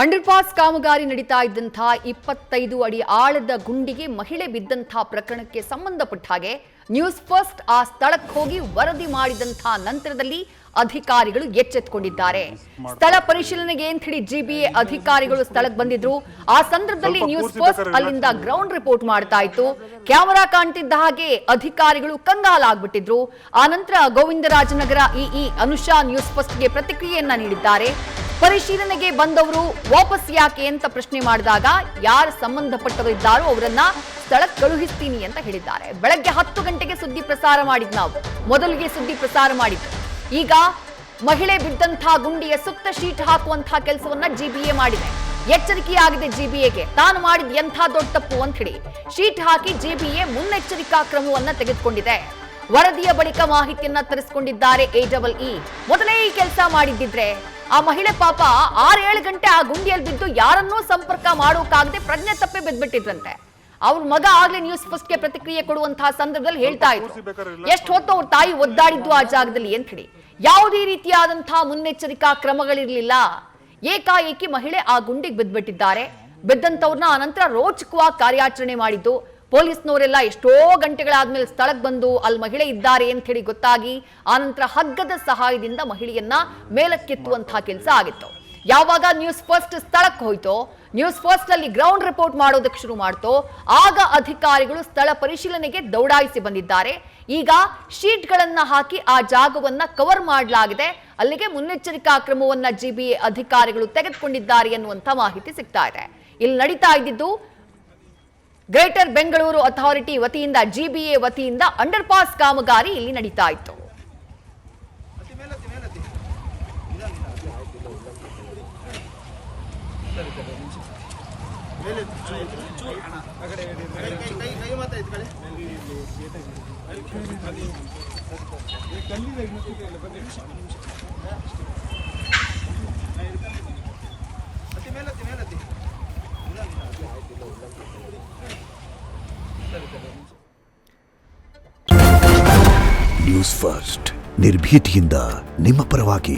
Underpass ಕಾಮಗಾರಿ ನಡೀತಾ ಇದ್ದಂಥ 25 ಅಡಿ ಆಳದ ಗುಂಡಿಗೆ ಮಹಿಳೆ ಬಿದ್ದಂಥ ಪ್ರಕರಣಕ್ಕೆ ಸಂಬಂಧಪಟ್ಟ ಹಾಗೆ ನ್ಯೂಸ್ ಫಸ್ಟ್ ಆ ಸ್ಥಳಕ್ಕೆ ಹೋಗಿ ವರದಿ ಮಾಡಿದಂಥ ನಂತರದಲ್ಲಿ ಅಧಿಕಾರಿಗಳು ಎಚ್ಚೆತ್ತುಕೊಂಡಿದ್ದಾರೆ. ಸ್ಥಳ ಪರಿಶೀಲನೆಗೆ ಅಂತ ಹೇಳಿ ಜಿಬಿಎ ಅಧಿಕಾರಿಗಳು ಸ್ಥಳಕ್ಕೆ ಬಂದಿದ್ರು. ಆ ಸಂದರ್ಭದಲ್ಲಿ ನ್ಯೂಸ್ ಫಸ್ಟ್ ಅಲ್ಲಿಂದ ಗ್ರೌಂಡ್ ರಿಪೋರ್ಟ್ ಮಾಡ್ತಾ ಇತ್ತು. ಕ್ಯಾಮೆರಾ ಕಾಣ್ತಿದ್ದ ಹಾಗೆ ಅಧಿಕಾರಿಗಳು ಕಂಗಾಲಾಗ್ಬಿಟ್ಟಿದ್ರು. ಆ ನಂತರ ಗೋವಿಂದರಾಜನಗರ ಇಇ ಅನುಷಾ ನ್ಯೂಸ್ ಫಸ್ಟ್ಗೆ ಪ್ರತಿಕ್ರಿಯೆಯನ್ನ ನೀಡಿದ್ದಾರೆ. ಪರಿಶೀಲನೆಗೆ ಬಂದವರು ವಾಪಸ್ ಯಾಕೆ ಅಂತ ಪ್ರಶ್ನೆ ಮಾಡಿದಾಗ ಯಾರು ಸಂಬಂಧಪಟ್ಟವರು ಇದ್ದಾರೋ ಅವರನ್ನ ಸ್ಥಳಕ್ಕೆ ಕಳುಹಿಸ್ತೀನಿ ಅಂತ ಹೇಳಿದ್ದಾರೆ. ಬೆಳಗ್ಗೆ 10 ಗಂಟೆಗೆ ಸುದ್ದಿ ಪ್ರಸಾರ ಮಾಡಿದ್ ನಾವು ಮೊದಲಿಗೆ ಸುದ್ದಿ ಪ್ರಸಾರ ಮಾಡಿದ್ದು. ಈಗ ಮಹಿಳೆ ಬಿದ್ದಂಥ ಗುಂಡಿಯ ಸುತ್ತ ಶೀಟ್ ಹಾಕುವಂತಹ ಕೆಲಸವನ್ನ ಜಿಬಿಎ ಮಾಡಿದೆ. ಎಚ್ಚರಿಕೆಯಾಗಿದೆ ಜಿಬಿಎಗೆ, ತಾನು ಮಾಡಿದ ಎಂಥ ದೊಡ್ಡ ತಪ್ಪು ಅಂತ ಹೇಳಿ ಶೀಟ್ ಹಾಕಿ ಜಿಬಿಎ ಮುನ್ನೆಚ್ಚರಿಕಾ ಕ್ರಮವನ್ನ ತೆಗೆದುಕೊಂಡಿದೆ. ವರದಿಯ ಬಳಿಕ ಮಾಹಿತಿಯನ್ನ ತರಿಸಿಕೊಂಡಿದ್ದಾರೆ ಎಇಇ. ಮೊದಲೇ ಈ ಕೆಲಸ ಮಾಡಿದ್ದಿದ್ರೆ ಆ ಮಹಿಳೆ ಪಾಪ 6-7 ಗಂಟೆ ಆ ಗುಂಡಿಯಲ್ಲಿ ಬಿದ್ದು ಯಾರನ್ನೂ ಸಂಪರ್ಕ ಮಾಡೋಕಾಗದೆ ಪ್ರಜ್ಞೆ ತಪ್ಪಿ ಬಿದ್ಬಿಟ್ಟಿದ್ರಂತೆ. ಅವ್ರ ಮಗ ಆಗ್ಲೇ ನ್ಯೂಸ್ ಫಸ್ಟ್ಗೆ ಪ್ರತಿಕ್ರಿಯೆ ಕೊಡುವಂತಹ ಸಂದರ್ಭದಲ್ಲಿ ಹೇಳ್ತಾ ಇದ್ರು ಎಷ್ಟು ಹೊತ್ತು ಅವ್ರ ತಾಯಿ ಒದ್ದಾಡಿದ್ದು ಆ ಜಾಗದಲ್ಲಿ ಅಂತ ಹೇಳಿ. ಯಾವುದೇ ರೀತಿಯಾದಂತಹ ಮುನ್ನೆಚ್ಚರಿಕಾ ಕ್ರಮಗಳಿರ್ಲಿಲ್ಲ. ಏಕಾಏಕಿ ಮಹಿಳೆ ಆ ಗುಂಡಿಗೆ ಬಿದ್ಬಿಟ್ಟಿದ್ದಾರೆ. ಬಿದ್ದಂತವ್ರನ್ನ ಆನಂತರ ರೋಚಕವಾಗಿ ಕಾರ್ಯಾಚರಣೆ ಮಾಡಿದ್ದು. ಪೊಲೀಸ್ನವರೆಲ್ಲ ಎಷ್ಟೋ ಗಂಟೆಗಳಾದ್ಮೇಲೆ ಸ್ಥಳಕ್ಕೆ ಬಂದು ಅಲ್ಲಿ ಮಹಿಳೆ ಇದ್ದಾರೆ ಅಂತ ಹೇಳಿ ಗೊತ್ತಾಗಿ ಆನಂತರ ಹಗ್ಗದ ಸಹಾಯದಿಂದ ಮಹಿಳೆಯನ್ನ ಮೇಲಕ್ಕೆತ್ತುವಂತಹ ಕೆಲಸ ಆಗಿತ್ತು. ಯಾವಾಗ ನ್ಯೂಸ್ ಫಸ್ಟ್ ಸ್ಥಳಕ್ಕೆ ಹೋಯ್ತೋ, ನ್ಯೂಸ್ ಫಸ್ಟ್ ಅಲ್ಲಿ ಗ್ರೌಂಡ್ ರಿಪೋರ್ಟ್ ಮಾಡೋದಕ್ಕೆ ಶುರು ಮಾಡ್ತೋ, ಆಗ ಅಧಿಕಾರಿಗಳು ಸ್ಥಳ ಪರಿಶೀಲನೆಗೆ ದೌಡಾಯಿಸಿ ಬಂದಿದ್ದಾರೆ. ಈಗ ಶೀಟ್ಗಳನ್ನ ಹಾಕಿ ಆ ಜಾಗವನ್ನ ಕವರ್ ಮಾಡಲಾಗಿದೆ. ಅಲ್ಲಿಗೆ ಮುನ್ನೆಚ್ಚರಿಕಾ ಕ್ರಮವನ್ನ ಜಿಬಿಎ ಅಧಿಕಾರಿಗಳು ತೆಗೆದುಕೊಂಡಿದ್ದಾರೆ ಎನ್ನುವಂತ ಮಾಹಿತಿ ಸಿಗ್ತಾ ಇದೆ. ಇಲ್ಲಿ ನಡೀತಾ ಇದ್ದಿದ್ದು ಗ್ರೇಟರ್ ಬೆಂಗಳೂರು ಅಥಾರಿಟಿ ವತಿಯಿಂದ ಜಿಬಿಎ ವತಿಯಿಂದ ಅಂಡರ್ಪಾಸ್ ಕಾಮಗಾರಿ ಇಲ್ಲಿ ನಡೀತಾ ಇತ್ತು. ನ್ಯೂಸ್ ಫಸ್ಟ್ ನಿರ್ಭೀತಿಯಿಂದ ನಿಮ್ಮ ಪರವಾಗಿ.